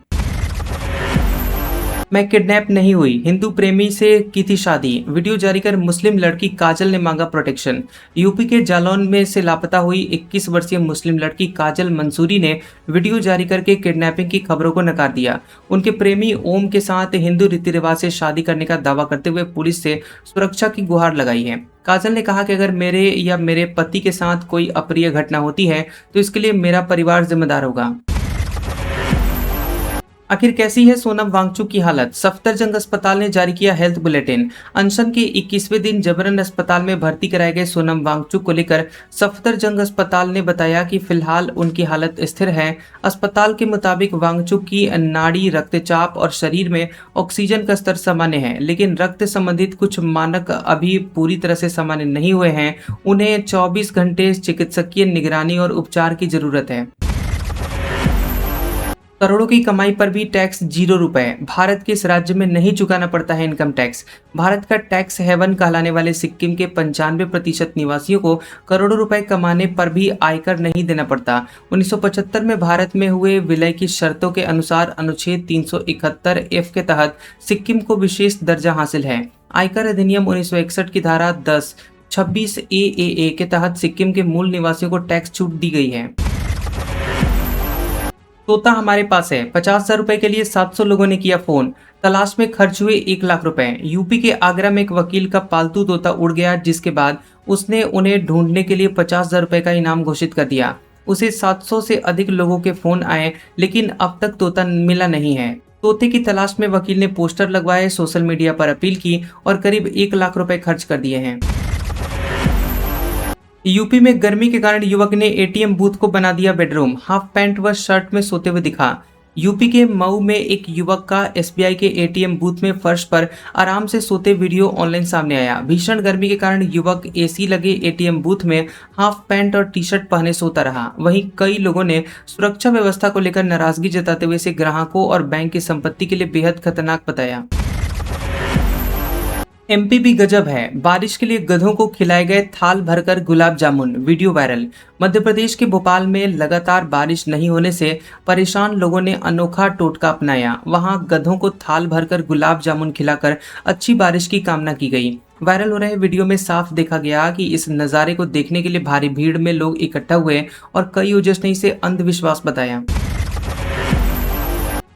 मैं किडनैप नहीं हुई, हिंदू प्रेमी से की थी शादी। वीडियो जारी कर मुस्लिम लड़की काजल ने मांगा प्रोटेक्शन। यूपी के जालौन में से लापता हुई 21 वर्षीय मुस्लिम लड़की काजल मंसूरी ने वीडियो जारी करके किडनैपिंग की खबरों को नकार दिया। उनके प्रेमी ओम के साथ हिंदू रीति रिवाज से शादी करने का दावा करते हुए पुलिस से सुरक्षा की गुहार लगाई है। काजल ने कहा कि अगर मेरे या मेरे पति के साथ कोई अप्रिय घटना होती है तो इसके लिए मेरा परिवार जिम्मेदार होगा। आखिर कैसी है सोनम वांगचुक की हालत? सफदरजंग अस्पताल ने जारी किया हेल्थ बुलेटिन। अनशन के 21वें दिन जबरन अस्पताल में भर्ती कराए गए सोनम वांगचुक को लेकर सफदरजंग अस्पताल ने बताया कि फिलहाल उनकी हालत स्थिर है। अस्पताल के मुताबिक वांगचुक की नाड़ी, रक्तचाप और शरीर में ऑक्सीजन का स्तर सामान्य है, लेकिन रक्त संबंधित कुछ मानक अभी पूरी तरह से सामान्य नहीं हुए हैं। उन्हें 24 घंटे चिकित्सकीय निगरानी और उपचार की जरूरत है। करोड़ों की कमाई पर भी टैक्स 0 रुपए। भारत के इस राज्य में नहीं चुकाना पड़ता है इनकम टैक्स। भारत का टैक्स हेवन कहलाने वाले सिक्किम के 95% निवासियों को करोड़ों रुपए कमाने पर भी आयकर नहीं देना पड़ता। 1975 में भारत में हुए विलय की शर्तों के अनुसार अनुच्छेद 371F के तहत सिक्किम को विशेष दर्जा हासिल है। आयकर अधिनियम 1961 की धारा 10 26 AAA के तहत सिक्किम के मूल निवासियों को टैक्स छूट दी गई है। तोता हमारे पास है। 50,000 रुपए के लिए 700 लोगों ने किया फोन। तलाश में खर्च हुए 1 लाख रुपए। यूपी के आगरा में एक वकील का पालतू तोता उड़ गया, जिसके बाद उसने उन्हें ढूंढने के लिए 50,000 रुपए का इनाम घोषित कर दिया। उसे 700 से अधिक लोगों के फोन आए, लेकिन अब तक तोता मिला नहीं है। तोते की तलाश में वकील ने पोस्टर लगवाए, सोशल मीडिया पर अपील की और करीब 1 लाख रुपए खर्च कर दिए हैं। यूपी में गर्मी के कारण युवक ने एटीएम बूथ को बना दिया बेडरूम। हाफ पैंट व शर्ट में सोते हुए दिखा। यूपी के मऊ में एक युवक का एसबीआई के एटीएम बूथ में फर्श पर आराम से सोते वीडियो ऑनलाइन सामने आया। भीषण गर्मी के कारण युवक एसी लगे एटीएम बूथ में हाफ पैंट और टी शर्ट पहने सोता रहा। वहीं कई लोगों ने सुरक्षा व्यवस्था को लेकर नाराजगी जताते हुए इसे ग्राहकों और बैंक की संपत्ति के लिए बेहद खतरनाक बताया। एमपी भी गजब है। बारिश के लिए गधों को खिलाए गए थाल भरकर गुलाब जामुन, वीडियो वायरल। मध्य प्रदेश के भोपाल में लगातार बारिश नहीं होने से परेशान लोगों ने अनोखा टोटका अपनाया। वहां गधों को थाल भरकर गुलाब जामुन खिलाकर अच्छी बारिश की कामना की गई। वायरल हो रहे वीडियो में साफ देखा गया कि इस नज़ारे को देखने के लिए भारी भीड़ में लोग इकट्ठा हुए और कई यूजर्स ने इसे अंधविश्वास बताया।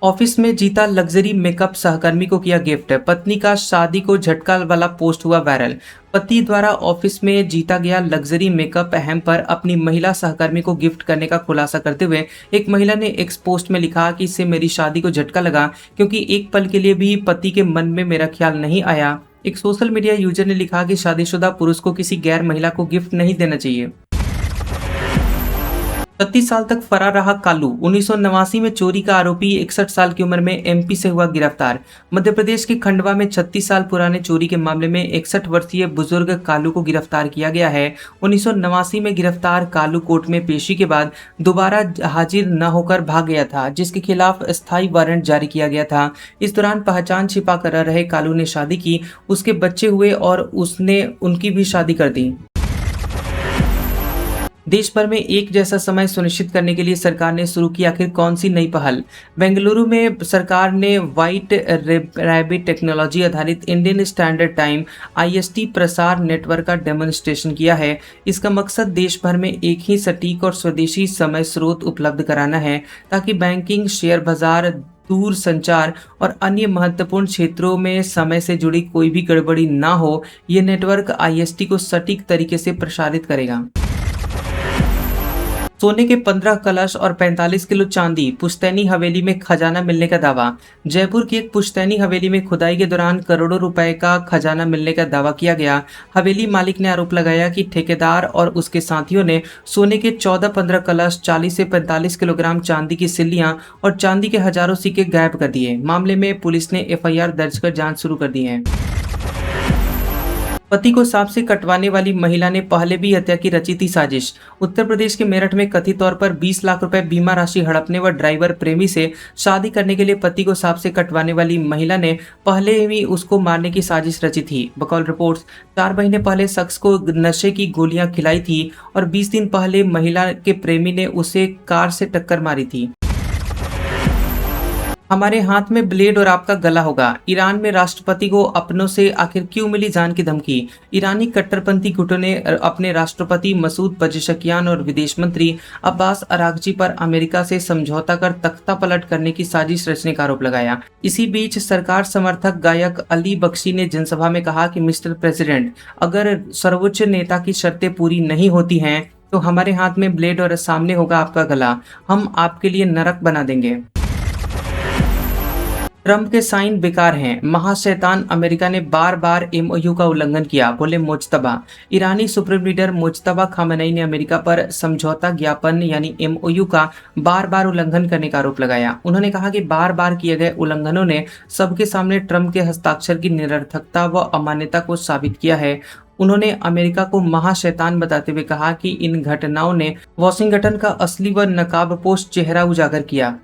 ऑफिस में जीता लग्जरी मेकअप, सहकर्मी को किया गिफ्ट। पत्नी का शादी को झटका वाला पोस्ट हुआ वायरल। पति द्वारा ऑफिस में जीता गया लग्जरी मेकअप हैम्पर अपनी महिला सहकर्मी को गिफ्ट करने का खुलासा करते हुए एक महिला ने एक पोस्ट में लिखा कि इससे मेरी शादी को झटका लगा, क्योंकि एक पल के लिए भी पति के मन में मेरा ख्याल नहीं आया। एक सोशल मीडिया यूजर ने लिखा कि शादीशुदा पुरुष को किसी गैर महिला को गिफ्ट नहीं देना चाहिए। 36 साल तक फरार रहा कालू। 1989 में चोरी का आरोपी 61 साल की उम्र में एमपी से हुआ गिरफ्तार। मध्य प्रदेश के खंडवा में 36 साल पुराने चोरी के मामले में 61 वर्षीय बुजुर्ग कालू को गिरफ्तार किया गया है। 1989 में गिरफ्तार कालू कोर्ट में पेशी के बाद दोबारा हाजिर न होकर भाग गया था, जिसके खिलाफ स्थायी वारंट जारी किया गया था। इस दौरान पहचान छिपा कर रहे कालू ने शादी की, उसके बच्चे हुए और उसने उनकी भी शादी कर दी। देश भर में एक जैसा समय सुनिश्चित करने के लिए सरकार ने शुरू की आखिर कौन सी नई पहल? बेंगलुरु में सरकार ने व्हाइट रैबिट टेक्नोलॉजी आधारित इंडियन स्टैंडर्ड टाइम IST प्रसार नेटवर्क का डेमोन्स्ट्रेशन किया है। इसका मकसद देश भर में एक ही सटीक और स्वदेशी समय स्रोत उपलब्ध कराना है, ताकि बैंकिंग, शेयर बाजार, दूर संचार और अन्य महत्वपूर्ण क्षेत्रों में समय से जुड़ी कोई भी गड़बड़ी ना हो। ये नेटवर्क IST को सटीक तरीके से प्रसारित करेगा। सोने के 15 कलश और 45 किलो चांदी, पुश्तैनी हवेली में खजाना मिलने का दावा। जयपुर की एक पुश्तैनी हवेली में खुदाई के दौरान करोड़ों रुपए का खजाना मिलने का दावा किया गया। हवेली मालिक ने आरोप लगाया कि ठेकेदार और उसके साथियों ने सोने के 14-15 कलश, 40 से 45 किलोग्राम चांदी की सिल्लियां और चांदी के हजारों सिक्के गायब कर दिए। मामले में पुलिस ने FIR दर्ज कर जांच शुरू कर दी है। पति को सांप से कटवाने वाली महिला ने पहले भी हत्या की रची थी साजिश। उत्तर प्रदेश के मेरठ में कथित तौर पर 20 लाख रुपए बीमा राशि हड़पने व ड्राइवर प्रेमी से शादी करने के लिए पति को सांप से कटवाने वाली महिला ने पहले ही उसको मारने की साजिश रची थी। बकौल रिपोर्ट्स 4 महीने पहले शख्स को नशे की गोलियां खिलाई थी और 20 दिन पहले महिला के प्रेमी ने उसे कार से टक्कर मारी थी। हमारे हाथ में ब्लेड और आपका गला होगा। ईरान में राष्ट्रपति को अपनों से आखिर क्यों मिली जान की धमकी? ईरानी कट्टरपंथी गुटों ने अपने राष्ट्रपति मसूद पेजेशकियान और विदेश मंत्री अब्बास अरागची पर अमेरिका से समझौता कर तख्ता पलट करने की साजिश रचने का आरोप लगाया। इसी बीच सरकार समर्थक गायक अली बख्शी ने जनसभा में कहा कि मिस्टर प्रेसिडेंट, अगर सर्वोच्च नेता की शर्तें पूरी नहीं होती हैं तो हमारे हाथ में ब्लेड और सामने होगा आपका गला। हम आपके लिए नरक बना देंगे। ट्रंप के साइन बेकार हैं, महाशैतान अमेरिका ने बार बार एमओयू का उल्लंघन किया, बोले मुज्तबा। ईरानी सुप्रीम लीडर मुज्तबा खामेनेई ने अमेरिका पर समझौता ज्ञापन यानी एमओयू का बार बार उल्लंघन करने का आरोप लगाया। उन्होंने कहा कि बार बार किए गए उल्लंघनों ने सबके सामने ट्रंप के हस्ताक्षर की निरर्थकता व अमान्यता को साबित किया है। उन्होंने अमेरिका को महाशैतान बताते हुए कहा कि इन घटनाओं ने वॉशिंगटन का असली व नकाबपोश चेहरा उजागर किया।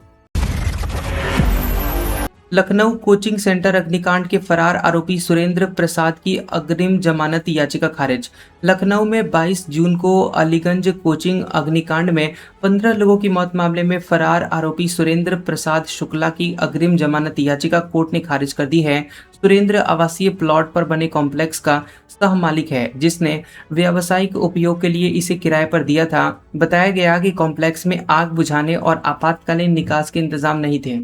लखनऊ कोचिंग सेंटर अग्निकांड के फरार आरोपी सुरेंद्र प्रसाद की अग्रिम जमानत याचिका खारिज। लखनऊ में 22 जून को अलीगंज कोचिंग अग्निकांड में 15 लोगों की मौत मामले में फरार आरोपी सुरेंद्र प्रसाद शुक्ला की अग्रिम जमानत याचिका कोर्ट ने खारिज कर दी है। सुरेंद्र आवासीय प्लॉट पर बने कॉम्प्लेक्स का सह मालिक है, जिसने व्यावसायिक उपयोग के लिए इसे किराए पर दिया था। बताया गया कि कॉम्प्लेक्स में आग बुझाने और आपातकालीन निकास के इंतजाम नहीं थे।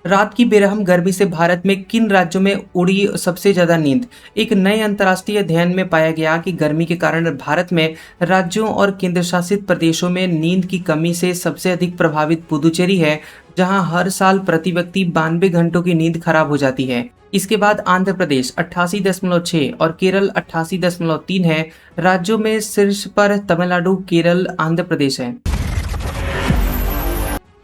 रात की बेरहम गर्मी से भारत में किन राज्यों में उड़ी सबसे ज्यादा नींद। एक नए अंतर्राष्ट्रीय अध्ययन में पाया गया कि गर्मी के कारण भारत में राज्यों और केंद्रशासित प्रदेशों में नींद की कमी से सबसे अधिक प्रभावित पुदुचेरी है, जहां हर साल प्रति व्यक्ति 92 घंटों की नींद खराब हो जाती है। इसके बाद आंध्र प्रदेश 88.6 और केरल 88.3 है। राज्यों में शीर्ष पर तमिलनाडु, केरल, आंध्र प्रदेश है।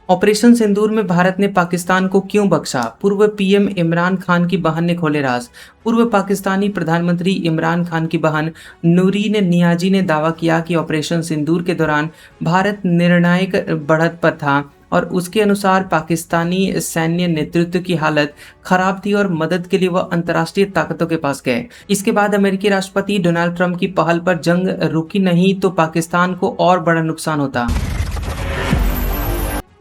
ऑपरेशन सिंदूर में भारत ने पाकिस्तान को क्यों बख्शा, पूर्व पीएम इमरान खान की बहन ने खोले राज। पूर्व पाकिस्तानी प्रधानमंत्री इमरान खान की बहन नूरीन नियाजी ने दावा किया कि ऑपरेशन सिंदूर के दौरान भारत निर्णायक बढ़त पर था और उसके अनुसार पाकिस्तानी सैन्य नेतृत्व की हालत खराब थी और मदद के लिए वह अंतर्राष्ट्रीय ताकतों के पास गए। इसके बाद अमेरिकी राष्ट्रपति डोनाल्ड ट्रंप की पहल पर जंग रुकी नहीं तो पाकिस्तान को और बड़ा नुकसान होता।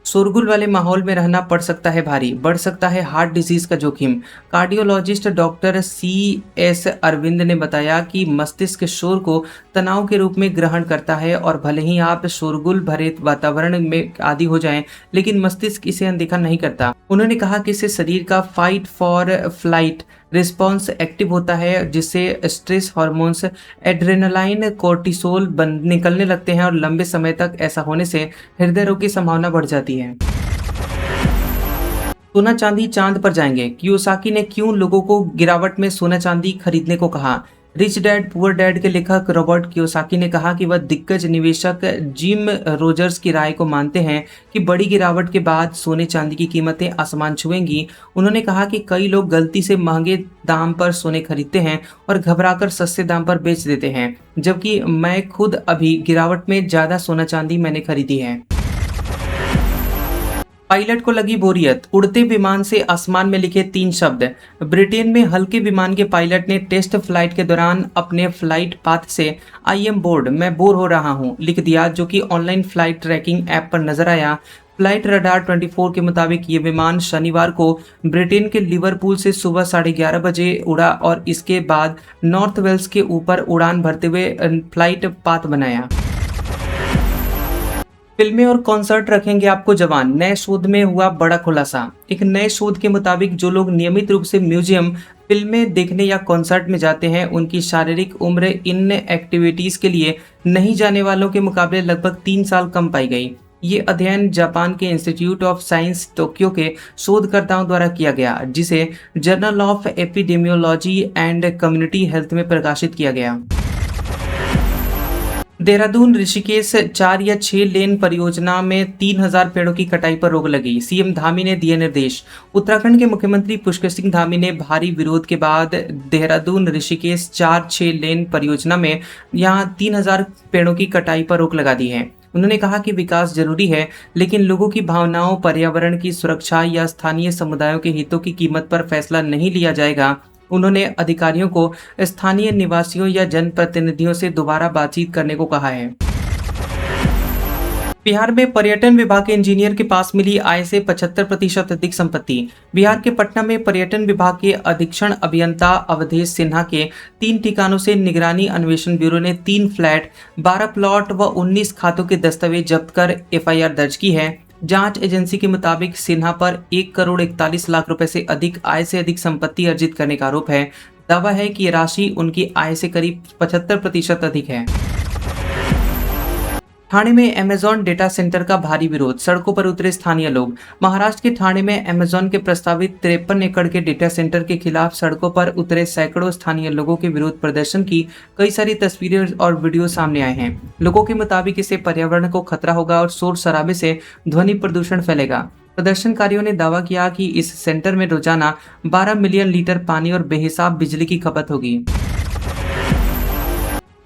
शोरगुल वाले माहौल में रहना पड़ सकता है भारी, बढ़ सकता है हार्ट डिजीज का जोखिम। कार्डियोलॉजिस्ट डॉक्टर CS अरविंद ने बताया कि मस्तिष्क शोर को तनाव के रूप में ग्रहण करता है और भले ही आप शोरगुल भरे वातावरण में आदी हो जाएं, लेकिन मस्तिष्क इसे अनदेखा नहीं करता। उन्होंने कहा कि इससे शरीर का fight for flight response active होता है, जिससे स्ट्रेस हार्मोन्स एड्रेनालाइन, कोर्टिसोल निकलने लगते हैं और लंबे समय तक ऐसा होने से हृदय रोग की संभावना बढ़ जाती है। सोना चांदी चांद पर जाएंगे, कियोसाकी ने क्यों लोगों को गिरावट में सोना चांदी खरीदने को कहा। रिच डैड पुअर डैड के लेखक रॉबर्ट कियोसाकी ने कहा कि वह दिग्गज निवेशक जिम रोजर्स की राय को मानते हैं कि बड़ी गिरावट के बाद सोने चांदी की कीमतें आसमान छुएंगी। उन्होंने कहा कि कई लोग गलती से महंगे दाम पर सोने खरीदते हैं और घबराकर सस्ते दाम पर बेच देते हैं, जबकि मैं खुद अभी गिरावट में ज्यादा सोना चांदी मैंने खरीदी है। पायलट को लगी बोरियत, उड़ते विमान से आसमान में लिखे 3 शब्द। ब्रिटेन में हल्के विमान के पायलट ने टेस्ट फ्लाइट के दौरान अपने फ्लाइट पाथ से आई एम बोर्ड, मैं बोर हो रहा हूं, लिख दिया, जो कि ऑनलाइन फ्लाइट ट्रैकिंग ऐप पर नजर आया। फ्लाइट रडार 24 के मुताबिक ये विमान शनिवार को ब्रिटेन के लिवरपूल से सुबह 11:30 बजे उड़ा और इसके बाद नॉर्थ वेल्स के ऊपर उड़ान भरते हुए फ्लाइट पाथ बनाया। फिल्में और कॉन्सर्ट रखेंगे आपको जवान, नए शोध में हुआ बड़ा खुलासा। एक नए शोध के मुताबिक जो लोग नियमित रूप से म्यूजियम, फिल्में देखने या कॉन्सर्ट में जाते हैं, उनकी शारीरिक उम्र इन एक्टिविटीज के लिए नहीं जाने वालों के मुकाबले लगभग 3 साल कम पाई गई। ये अध्ययन जापान के इंस्टीट्यूट ऑफ साइंस टोक्यो के शोधकर्ताओं द्वारा किया गया, जिसे journal of epidemiology and community health में प्रकाशित किया गया। देहरादून ऋषिकेश 4 या 6 लेन परियोजना में 3000 पेड़ों की कटाई पर रोक लगी, सीएम धामी ने दिए निर्देश। उत्तराखंड के मुख्यमंत्री पुष्कर सिंह धामी ने भारी विरोध के बाद देहरादून ऋषिकेश 4-6 लेन परियोजना में यहां 3000 पेड़ों की कटाई पर रोक लगा दी है। उन्होंने कहा कि विकास जरूरी है, लेकिन लोगों की भावनाओं, पर्यावरण की सुरक्षा या स्थानीय समुदायों के हितों की कीमत पर फैसला नहीं लिया जाएगा। उन्होंने अधिकारियों को स्थानीय निवासियों या जनप्रतिनिधियों से दोबारा बातचीत करने को कहा है। बिहार में पर्यटन विभाग के इंजीनियर के पास मिली आय से 75% अधिक संपत्ति। बिहार के पटना में पर्यटन विभाग के अधीक्षण अभियंता अवधेश सिन्हा के 3 ठिकानों से निगरानी अन्वेषण ब्यूरो ने 3 फ्लैट, 12 प्लॉट व 19 खातों के दस्तावेज जब्त कर FIR दर्ज की है। जांच एजेंसी के मुताबिक सिन्हा पर 1,41,00,000 रुपए से अधिक आय से अधिक संपत्ति अर्जित करने का आरोप है। दावा है कि ये राशि उनकी आय से करीब 75% अधिक है। ठाणे में अमेजॉन डेटा सेंटर का भारी विरोध, सड़कों पर उतरे स्थानीय लोग। महाराष्ट्र के ठाणे में अमेजॉन के प्रस्तावित 53 एकड़ के डेटा सेंटर के खिलाफ सड़कों पर उतरे सैकड़ों स्थानीय लोगों के विरोध प्रदर्शन की कई सारी तस्वीरें और वीडियो सामने आए हैं। लोगों के मुताबिक इससे पर्यावरण को खतरा होगा और शोर शराबे से ध्वनि प्रदूषण फैलेगा। प्रदर्शनकारियों ने दावा किया कि इस सेंटर में रोजाना 12 मिलियन लीटर पानी और बेहिसाब बिजली की खपत होगी।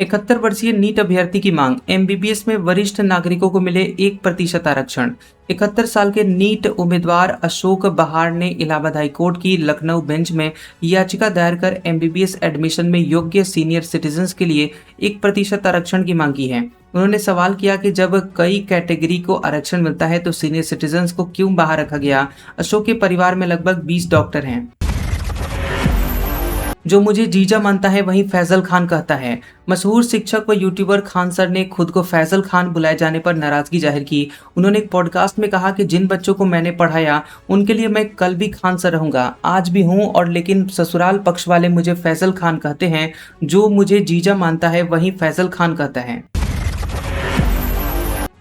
71 वर्षीय नीट अभ्यर्थी की मांग, एमबीबीएस में वरिष्ठ नागरिकों को मिले 1% आरक्षण। 71 साल के नीट उम्मीदवार अशोक बहार ने इलाहाबाद हाईकोर्ट की लखनऊ बेंच में याचिका दायर कर एमबीबीएस एडमिशन में योग्य सीनियर सिटीजन्स के लिए 1% आरक्षण की मांग की है। उन्होंने सवाल किया कि जब कई कैटेगरी को आरक्षण मिलता है तो सीनियर सिटीजन्स को क्यों बाहर रखा गया। अशोक के परिवार में लगभग 20 डॉक्टर हैं। जो मुझे जीजा मानता है वहीं फैजल खान कहता है। मशहूर शिक्षक व यूट्यूबर खान सर ने खुद को फैजल खान बुलाए जाने पर नाराजगी जाहिर की। उन्होंने एक पॉडकास्ट में कहा कि जिन बच्चों को मैंने पढ़ाया उनके लिए मैं कल भी खान सर रहूंगा, आज भी हूं, और लेकिन ससुराल पक्ष वाले मुझे फैजल खान कहते हैं। जो मुझे जीजा मानता है वहीं फैजल खान कहता है।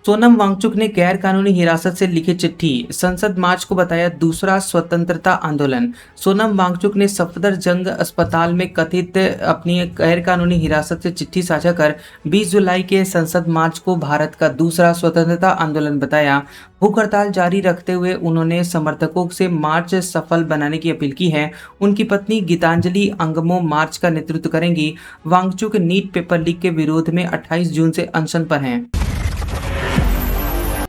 सोनम वांगचुक ने गैर कानूनी हिरासत से लिखी चिट्ठी, संसद मार्च को बताया दूसरा स्वतंत्रता आंदोलन। सोनम वांगचुक ने सफदरजंग अस्पताल में कथित अपनी गैर कानूनी हिरासत से चिट्ठी साझा कर 20 जुलाई के संसद मार्च को भारत का दूसरा स्वतंत्रता आंदोलन बताया। भूख हड़ताल जारी रखते हुए उन्होंने समर्थकों से मार्च सफल बनाने की अपील की है। उनकी पत्नी गीतांजलि अंगमो मार्च का नेतृत्व करेंगी। वांगचुक नीट पेपर लीक के विरोध में 28 जून से अनशन पर हैं।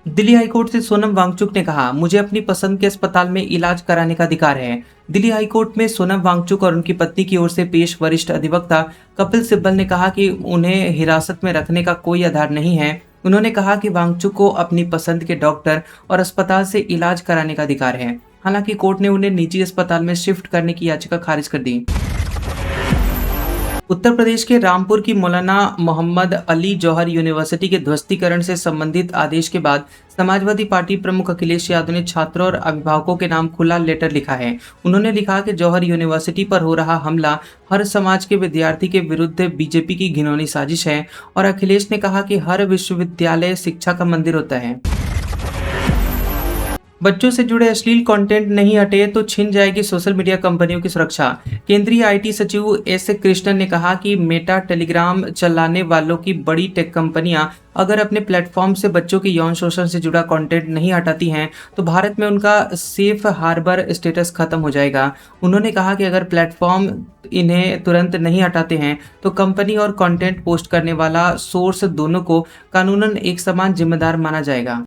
दिल्ली हाईकोर्ट से सोनम वांगचुक ने कहा, मुझे अपनी पसंद के अस्पताल में इलाज कराने का अधिकार है। दिल्ली हाईकोर्ट में सोनम वांगचुक और उनकी पत्नी की ओर से पेश वरिष्ठ अधिवक्ता कपिल सिब्बल ने कहा कि उन्हें हिरासत में रखने का कोई आधार नहीं है। उन्होंने कहा कि वांगचुक को अपनी पसंद के डॉक्टर और अस्पताल से इलाज कराने का अधिकार है। हालांकि कोर्ट ने उन्हें निजी अस्पताल में शिफ्ट करने की याचिका खारिज कर दी। उत्तर प्रदेश के रामपुर की मौलाना मोहम्मद अली जौहर यूनिवर्सिटी के ध्वस्तीकरण से संबंधित आदेश के बाद समाजवादी पार्टी प्रमुख अखिलेश यादव ने छात्रों और अभिभावकों के नाम खुला लेटर लिखा है। उन्होंने लिखा कि जौहर यूनिवर्सिटी पर हो रहा हमला हर समाज के विद्यार्थी के विरुद्ध बीजेपी की घिनौनी साजिश है, और अखिलेश ने कहा कि हर विश्वविद्यालय शिक्षा का मंदिर होता है। बच्चों से जुड़े अश्लील कंटेंट नहीं हटे तो छिन जाएगी सोशल मीडिया कंपनियों की सुरक्षा। केंद्रीय आईटी सचिव एस कृष्णन ने कहा कि मेटा, टेलीग्राम चलाने वालों की बड़ी टेक कंपनियां अगर अपने प्लेटफॉर्म से बच्चों के यौन शोषण से जुड़ा कंटेंट नहीं हटाती हैं तो भारत में उनका सेफ हार्बर स्टेटस खत्म हो जाएगा। उन्होंने कहा कि अगर प्लेटफॉर्म इन्हें तुरंत नहीं हटाते हैं तो कंपनी और कंटेंट पोस्ट करने वाला सोर्स दोनों को कानूनन एक समान जिम्मेदार माना जाएगा।